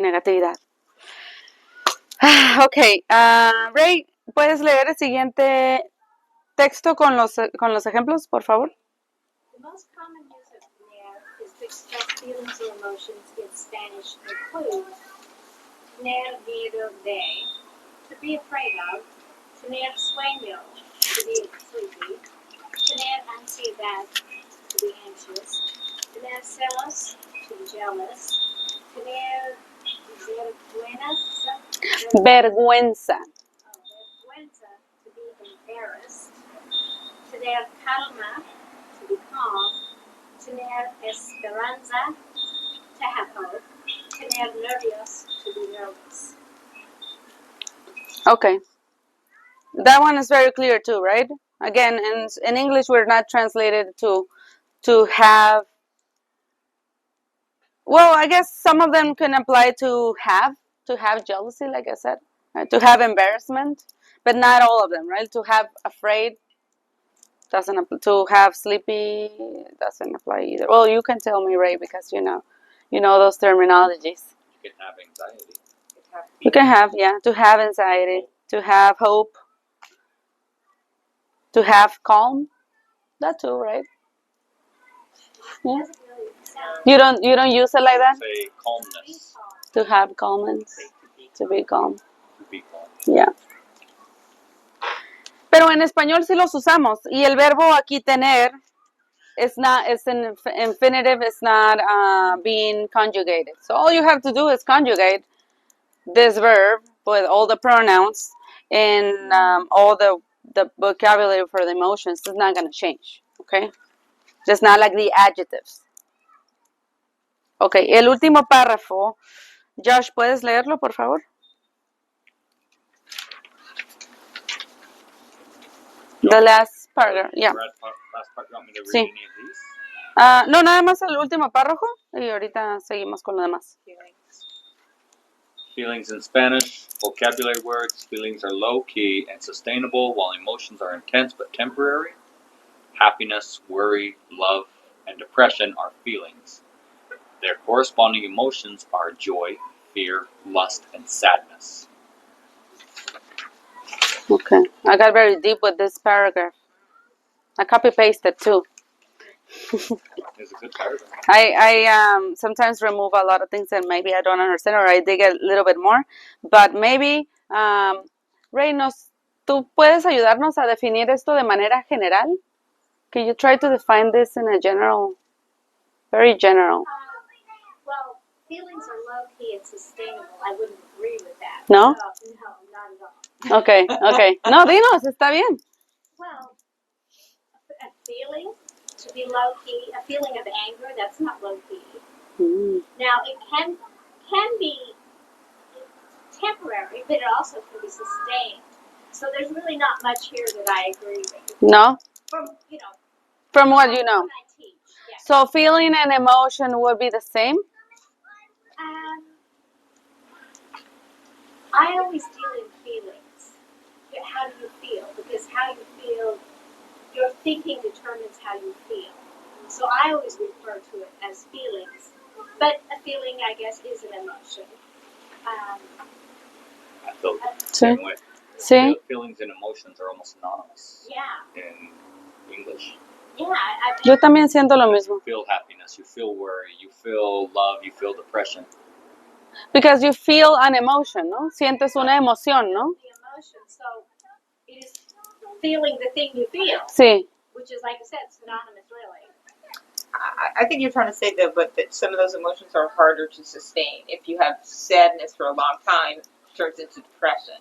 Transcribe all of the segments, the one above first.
negatividad. Ok, Ray, ¿puedes leer el siguiente texto con los ejemplos, por favor? The most common use of tener is to express feelings or emotions in Spanish include tener miedo de, to be afraid of, tener sueño, to be sleepy, tener ansiedad, to be anxious, tener celos, to be jealous, tener vergüenza, to be embarrassed, tener calma, to be calm, tener esperanza, to have hope, tener nervios, to be nervous. Okay. That one is very clear too, right? Again, in English, we're not translated to have. Well, I guess some of them can apply to have jealousy, like I said, right? To have embarrassment, but not all of them, right? To have afraid doesn't apply. To have sleepy doesn't apply either. Well, you can tell me, Ray, because you know those terminologies. You can have anxiety. You can have, to have anxiety, to have hope, to have calm. That too, right? Yeah. You don't use it like that? Say calmness. To have calmness. To be calm. To be calm. Yeah. Pero en español sí los usamos. Y el verbo aquí tener it's an infinitive, it's not being conjugated. So all you have to do is conjugate this verb with all the pronouns and all the vocabulary for the emotions. It's not going to change, okay? Just not like the adjectives. Okay, el último párrafo. Josh, ¿puedes leerlo, por favor? The last paragraph, yeah. Last part, you want me to read Sí. any of these? No, nada más el último párrafo y ahorita seguimos con lo demás. Feelings in Spanish, vocabulary words. Feelings are low-key and sustainable, while emotions are intense but temporary. Happiness, worry, love, and depression are feelings. Their corresponding emotions are joy, fear, lust, and sadness. Okay, I got very deep with this paragraph. I copy-pasted too. It's a good paragraph. I sometimes remove a lot of things that maybe I don't understand or I dig a little bit more. But maybe, Ray, ¿tú puedes ayudarnos a definir esto de manera general? Can you try to define this in a general, very general? Well, feelings are low-key and sustainable. I wouldn't agree with that. No? No, not at all. Okay. No, dinos, está bien. Well, a feeling to be low-key, a feeling of anger, that's not low-key. Now, it can be temporary, but it also can be sustained. So there's really not much here that I agree with. No? From what you know. When I teach, yeah. So feeling and emotion would be the same? I always deal in feelings. How do you feel? Because how you feel, your thinking determines how you feel. So I always refer to it as feelings. But a feeling, I guess, is an emotion. I feel the same way. Sí. Feelings and emotions are almost synonymous. Yeah. In English. Yeah. Yo también siento lo mismo. You feel happiness, you feel worry, you feel love, you feel depression. Because you feel an emotion, ¿no? Sientes una emoción, ¿no? The emotion, so it is feeling the thing you feel. Sí. Which is, like I said, synonymous, really. I think you're trying to say that some of those emotions are harder to sustain. If you have sadness for a long time, it turns into depression.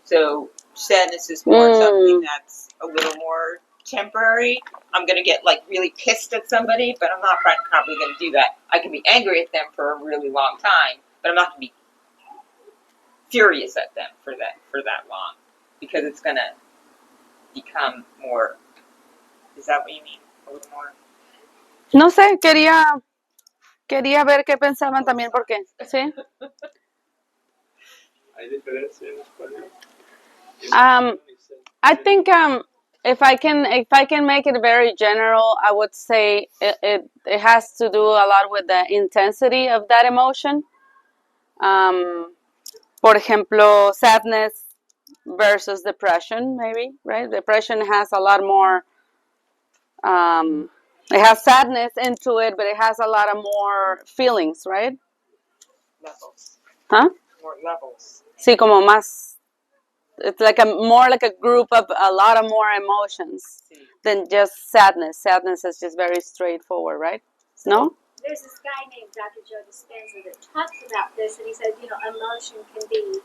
So sadness is more something that's a little more temporary. I'm going to get really pissed at somebody, but I'm not probably going to do that. I can be angry at them for a really long time, but I'm not going to be furious at them for that long, because it's going to become more. Is that what you mean? A little more. No sé, quería ver qué pensaban también porque, ¿sí? ¿Hay diferencia en español? I think if I can make it very general, I would say it has to do a lot with the intensity of that emotion. Por ejemplo, sadness versus depression, maybe, right? Depression has a lot more, it has sadness into it, but it has a lot of more feelings, right? Levels. Huh? More levels. Sí, como más, it's like more like a group of a lot of more emotions Sí. than just sadness. Sadness is just very straightforward, right? No? There's this guy named Dr. Joe Dispenza that talks about this, and he says, emotion can be,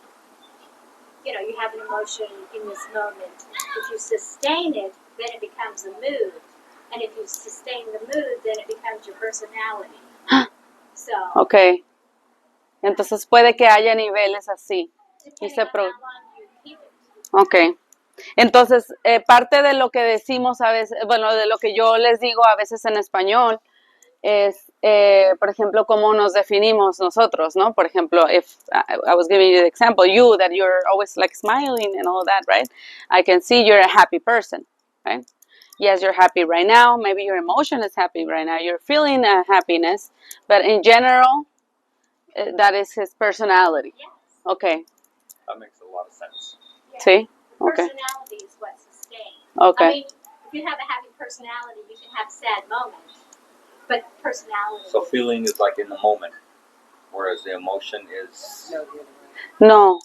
you have an emotion in this moment. If you sustain it, then it becomes a mood. And if you sustain the mood, then it becomes your personality. So, Okay. Entonces puede que haya niveles así. depending on how long you keep it. Okay. Entonces, parte de lo que decimos a veces, bueno, de lo que yo les digo a veces en español es, por ejemplo, cómo nos definimos nosotros, ¿no? Por ejemplo, if I was giving you the example, you, that you're always like smiling and all that, right? I can see you're a happy person, right? Yes, you're happy right now. Maybe your emotion is happy right now. You're feeling a happiness, but in general, that is his personality. Yes. Okay. That makes a lot of sense. Yeah. See? Okay. Personality is what sustains. Okay. I mean, if you have a happy personality, you can have sad moments. But personality. So feeling is like in the moment, whereas the emotion is. No.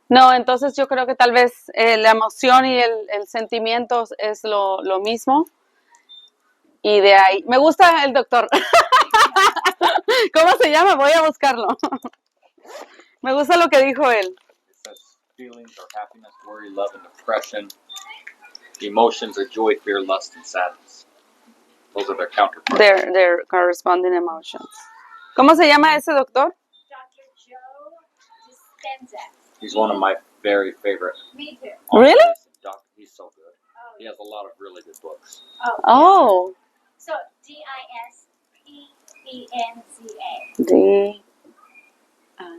No, entonces yo creo que tal vez la emoción y el sentimiento es lo mismo. Y de ahí, me gusta el doctor. ¿Cómo se llama? Voy a buscarlo. Me gusta lo que dijo él. It says feelings are happiness, worry, love, and depression. Emotions are joy, fear, lust, and sadness. Those are their counterparts. Their corresponding emotions. ¿Cómo se llama ese doctor? Dr. Joe Dispenza. He's one of my very favorite. Me too. Really? Doctor. He's so good. He has a lot of really good books. Oh. So Dispenza. D.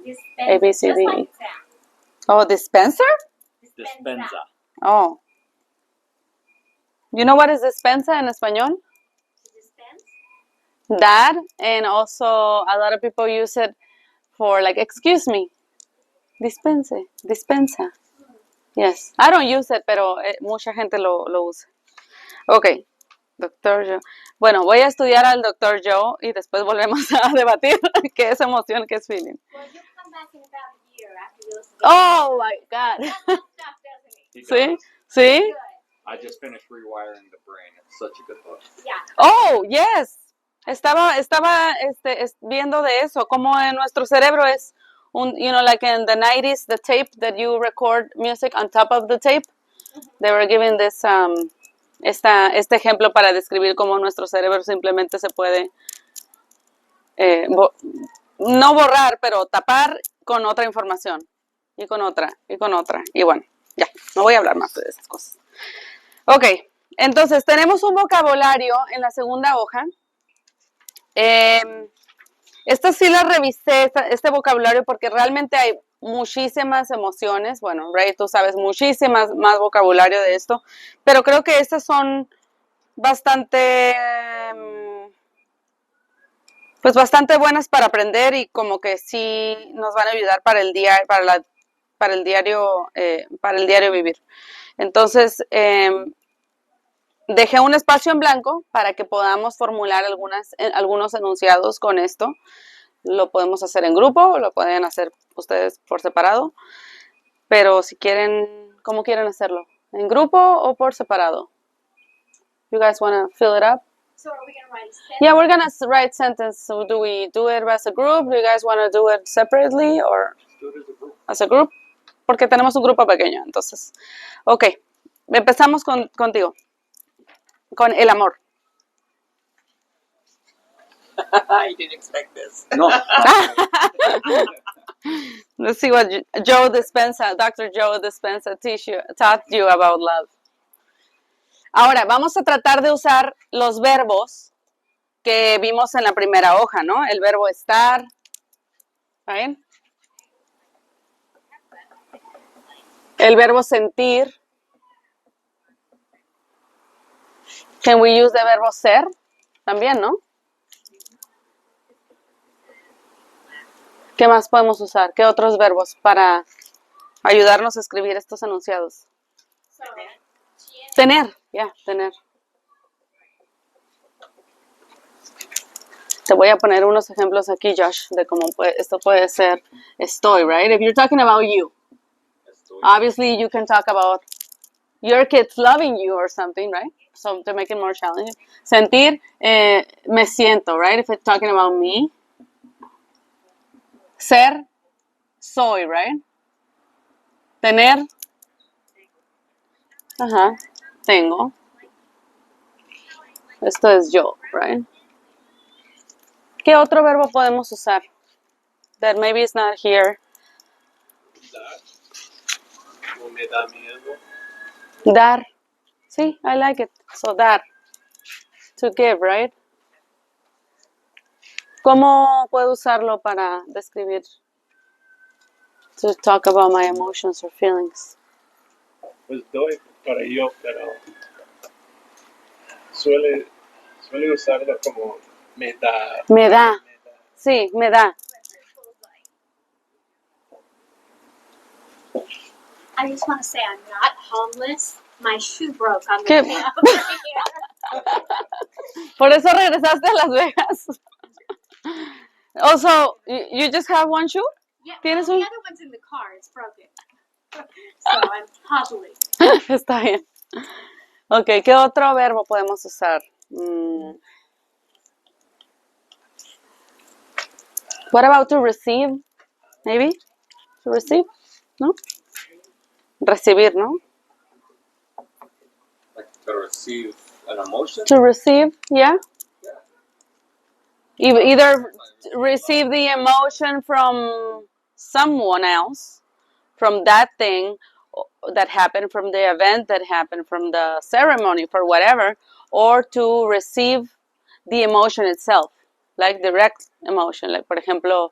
Dispenza. A, B, C, Just D. like it sounds. Oh, dispenser? Dispenza. Oh. You know what is dispensa en español? To dispense? That, and also a lot of people use it for like, excuse me, dispensa. Yes, I don't use it, pero mucha gente lo usa. Ok, Doctor Joe. Bueno, voy a estudiar al Doctor Joe y después volvemos a debatir qué es emoción, qué es feeling. Well, you'll come back in about a year after you listen to Oh my God. that stuff, doesn't he? He ¿Sí? does. ¿Sí? Good. I just finished Rewiring the Brain. It's such a good book. Yeah. Oh, yes. Estaba viendo de eso, como en nuestro cerebro es un, like in the 90s, the tape that you record music on top of the tape. They were giving this, este ejemplo para describir cómo nuestro cerebro simplemente se puede, no borrar, pero tapar con otra información. Y con otra, y con otra. Y bueno, ya, no voy a hablar más de esas cosas. Ok, entonces tenemos un vocabulario en la segunda hoja. Esta sí la revisé, este vocabulario, porque realmente hay muchísimas emociones. Bueno, Ray, tú sabes muchísimas más vocabulario de esto, pero creo que estas son bastante, pues bastante buenas para aprender y como que sí nos van a ayudar para el día, para el diario vivir. Entonces, dejé un espacio en blanco para que podamos formular algunos enunciados con esto. Lo podemos hacer en grupo, lo pueden hacer ustedes por separado, pero si quieren, ¿cómo quieren hacerlo? ¿En grupo o por separado? You guys want to fill it up? So are we going to write a sentence? Yeah, we're going to write sentence. So do we do it as a group? Do you guys want to do it separately or Do it as a group. as a group? Porque tenemos un grupo pequeño, entonces. Ok, empezamos contigo. Con el amor. I didn't expect this. No. Let's see what Joe Dispenza, Dr. Joe Dispenza taught you about love. Ahora, vamos a tratar de usar los verbos que vimos en la primera hoja, ¿no? El verbo estar. ¿Está bien? El verbo sentir. Can we use the verbo ser? También, ¿no? ¿Qué más podemos usar? ¿Qué otros verbos para ayudarnos a escribir estos enunciados? So, Tener, ya, tener. Te voy a poner unos ejemplos aquí, Josh, de cómo esto puede ser estoy, right? If you're talking about you, Estoy. obviously you can talk about your kids loving you or something, right? So to make it more challenging. Sentir, me siento, right? If it's talking about me. Ser, soy, right? Tener, ajá, tengo. Esto es yo, right? ¿Qué otro verbo podemos usar? That maybe it's not here. Dar. O me da miedo. Dar. Sí, I like it. So dar. To give, right? ¿Cómo puedo usarlo para describir? To talk about my emotions or feelings. Pues doy para yo, pero suele usarlo como me da. Me da. Sí, me da. I just want to say I'm not homeless. My shoe broke on the ¿Qué? way out here. Por eso regresaste a Las Vegas. Also, you just have one shoe? Yeah, ¿Tienes well, un? the other one's in the car. It's broken. So I'm hobbling. Está bien. Ok, ¿qué otro verbo podemos usar? What about to receive? Maybe? To receive? ¿No? Recibir, ¿no? Like to receive an emotion. To receive, yeah. Either receive the emotion from someone else, from that thing that happened, from the event that happened, from the ceremony, for whatever, or to receive the emotion itself, like direct emotion. Like, por ejemplo,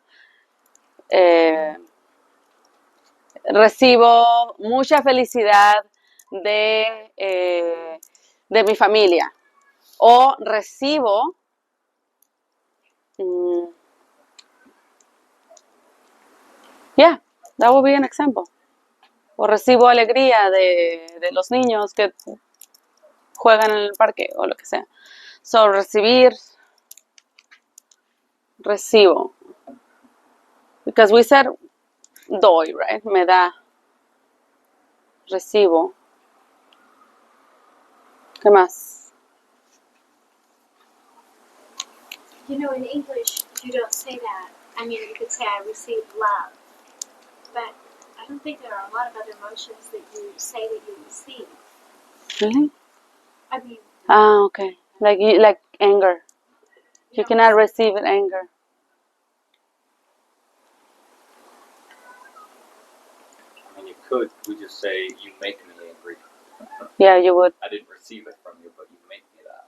recibo mucha felicidad de mi familia. O recibo yeah, that would be an example. O recibo alegría de los niños que juegan en el parque o lo que sea. So, recibir, recibo. Because we said doy, right? Me da. Recibo. ¿Qué más? You know, in English, you don't say that. I mean, you could say I receive love. But I don't think there are a lot of other emotions that you say that you receive. Really? I mean, Ah, okay. Like anger. You don't cannot receive anger. I mean, you could. We just say you make me angry. Yeah, you would. I didn't receive it from you, but you make me that.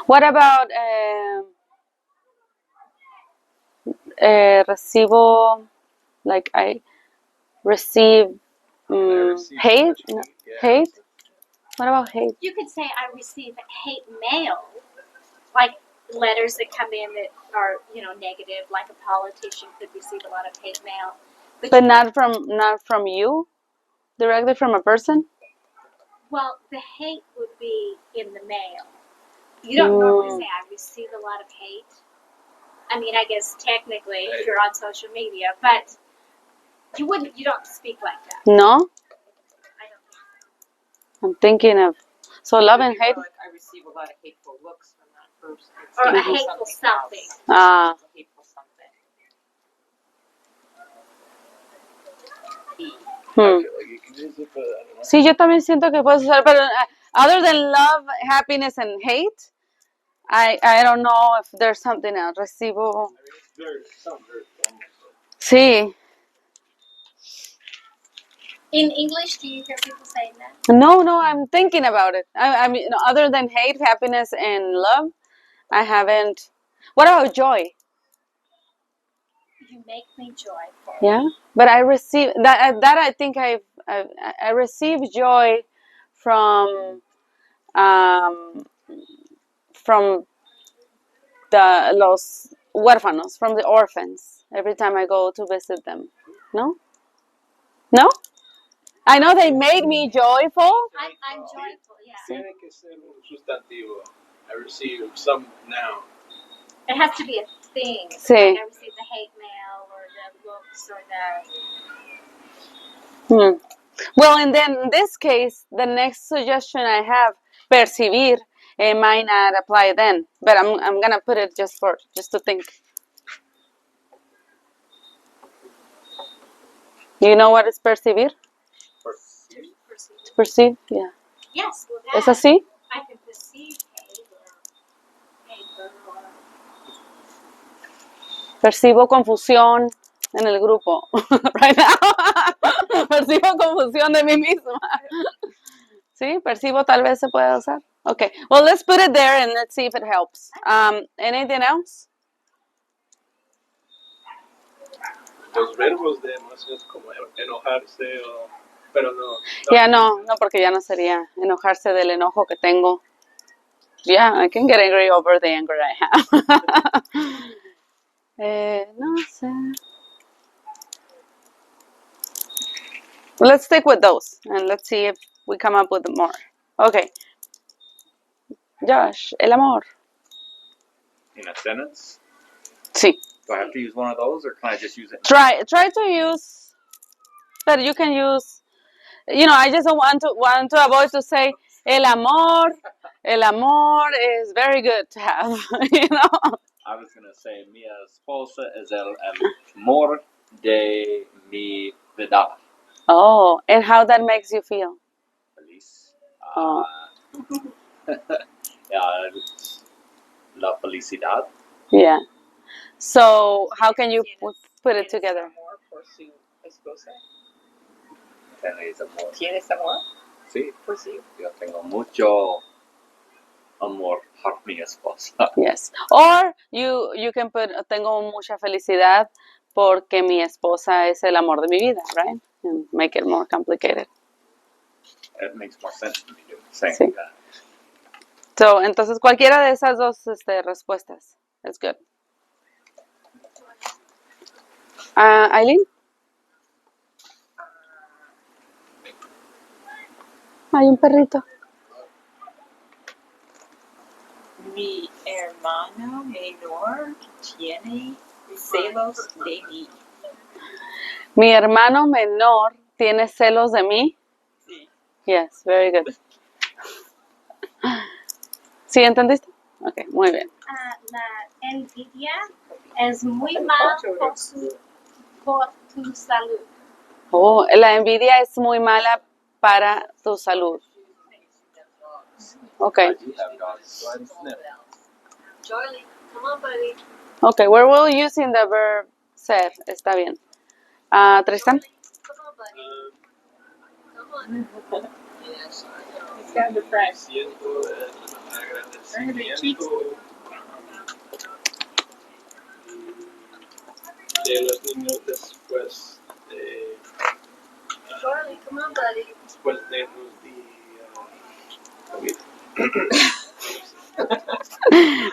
What about recibo, like I receive I receive so hate? much No, hate, yeah. hate? What about hate? you could say I receive hate mail, like letters that come in that are, you know, negative, like a politician could receive a lot of hate mail. But not from you? Directly from a person? Well, the hate would be in the mail. You don't normally say I receive a lot of hate. I mean, I guess technically if you're on social media, but you don't speak like that. No? I don't think I'm thinking of. So love and hate? Like I receive a lot of hateful looks from that person. It's Or a hateful hateful something. else. Ah. Hateful something. I feel like you can use it, but I don't know. Sí, yo también siento que puedes usar, pero other than love, happiness, and hate, I don't know if there's something else. Recibo. Sounds very formal. Sí. In English, do you hear people saying that? No, I'm thinking about it. I mean, other than hate, happiness, and love, I haven't. What about joy? You make me joyful. Yeah, but I receive that. I think I receive joy from from los huérfanos, from the orphans. every time I go to visit them. No? No? I know they made me joyful. I'm joyful, yeah. Tiene que ser un sustantivo. I receive some noun. It has to be a thing. Sí. Like I received the hate mail or the books or the. Well, and then in this case, the next suggestion I have, percibir, it might not apply then, but I'm gonna put it just to think. You know what is percibir? Perceive. Perceive, yeah. Yes, well, ¿Es that. así? I can perceive hate or anger or. Percibo confusión en el grupo. Right now. Percibo confusión de mí misma. Sí, percibo tal vez se puede usar. Okay, well, let's put it there and let's see if it helps. Anything else? Los verbos de emociones como enojarse o... Pero no. Ya no, porque ya no sería enojarse del enojo que tengo. Yeah, I can get angry over the anger I have. No sé. Let's stick with those and let's see if we come up with more. Okay. Josh, el amor. In a sentence? Sí. Do I have to use one of those, or can I just use it? Try to use, but you can use. I just don't want to avoid to say el amor. El amor is very good to have. I was gonna say mi esposa es el amor de mi vida. Oh, and how that makes you feel? Feliz. Oh. La felicidad. Yeah. So how can you put it together? Amor por su esposa. ¿Tienes amor? ¿Tienes amor Sí, por su? yo tengo mucho amor por mi esposa. Yes. Or you can put tengo mucha felicidad porque mi esposa es el amor de mi vida, right? And make it more complicated. It makes more sense to me saying Sí. that. So, entonces cualquiera de esas dos respuestas es good. Aileen? Hay un perrito. Mi hermano menor tiene celos de mí. Mi hermano menor tiene celos de mí. Sí. Yes, very good. ¿Sí entendiste? Ok, muy bien. La envidia es muy mala por tu salud. Oh, la envidia es muy mala para tu salud. Ok. I do have dogs. Go ahead and sniff. Charlie, come on, buddy. Ok, we're using the verb ser. Está bien. Tristan? Come on, buddy. Come on. It's kind of fresh. Siento el agradecimiento de los niños después de Charlie, come on, buddy. después de nos di comida.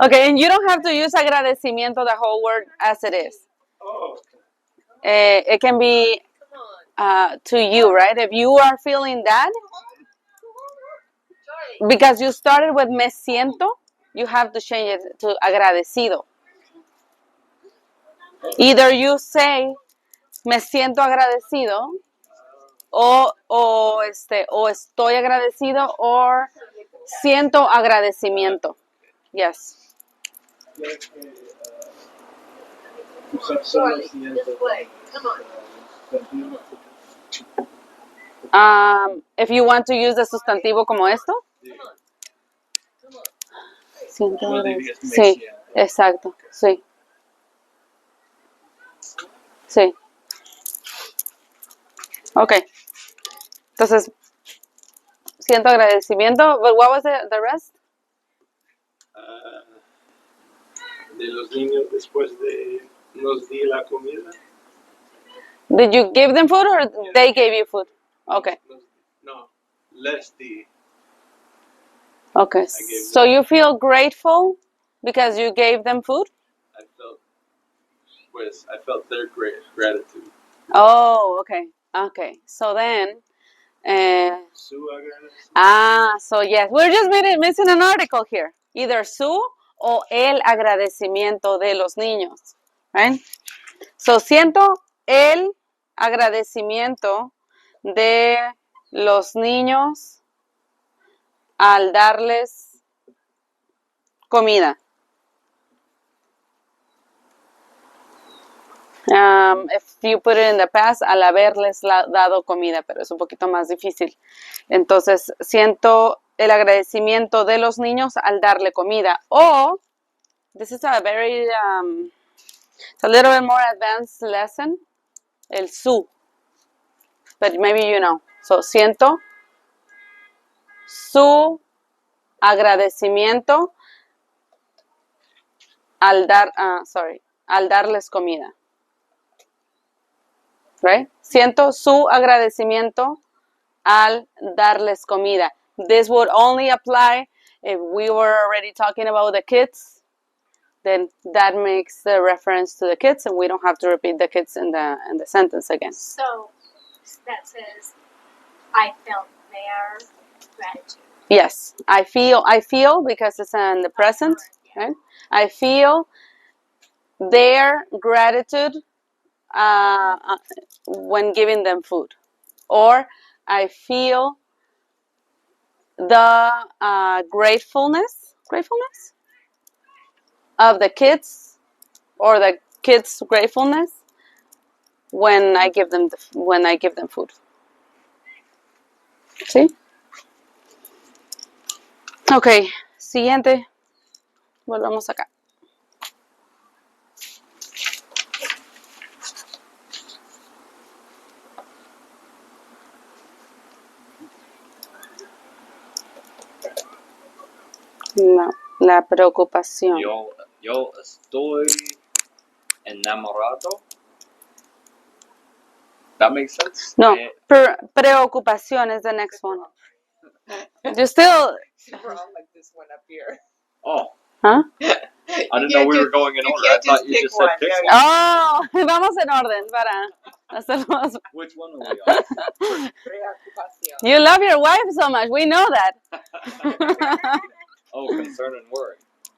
Okay, and you don't have to use agradecimiento, the whole word as it is. Oh, It can be to you, right? If you are feeling that, because you started with me siento, you have to change it to agradecido. Either you say me siento agradecido o estoy agradecido or siento agradecimiento. Yes. usar solo siento. If you want to use the sustantivo como esto. Siento No dirías me sí, siento. exacto, sí. Sí. Ok. Entonces, siento agradecimiento. But what was the rest? De los niños después de nos di la comida. Did you give them food or they gave you food? Okay. No, les di. Okay. So you feel grateful because you gave them food? I felt pues I felt their great gratitude. Oh, okay. Okay. So then, Su agradecimiento. so yes, we're just missing an article here. Either su o el agradecimiento de los niños. Right? So siento el agradecimiento de los niños al darles comida. If you put it in the past, al haberles dado comida, pero es un poquito más difícil. Entonces, siento el agradecimiento de los niños al darle comida. O, this is a very, it's a little bit more advanced lesson, el su. But maybe you know. So, siento su agradecimiento al darles comida. Right? Siento su agradecimiento al darles comida. This would only apply if we were already talking about the kids. Then that makes the reference to the kids, and we don't have to repeat the kids in the sentence again. So that says, I felt their gratitude. Yes, I feel because it's in the present. Right? I feel their gratitude when giving them food, or I feel the gratefulness of the kids, or the kids' gratefulness when I give them food. ¿Sí? Okay, siguiente. Volvamos acá. No, la preocupación. Yo estoy enamorado. That makes sense? No, preocupación is the next one. You still... We're all like this one up here. Oh. Huh? I didn't know we were going in order. I thought you just said pick one. Oh, vamos en orden para hacerlo. Which one are we on? Preocupación. You love your wife so much. We know that. Oh, concern and worry.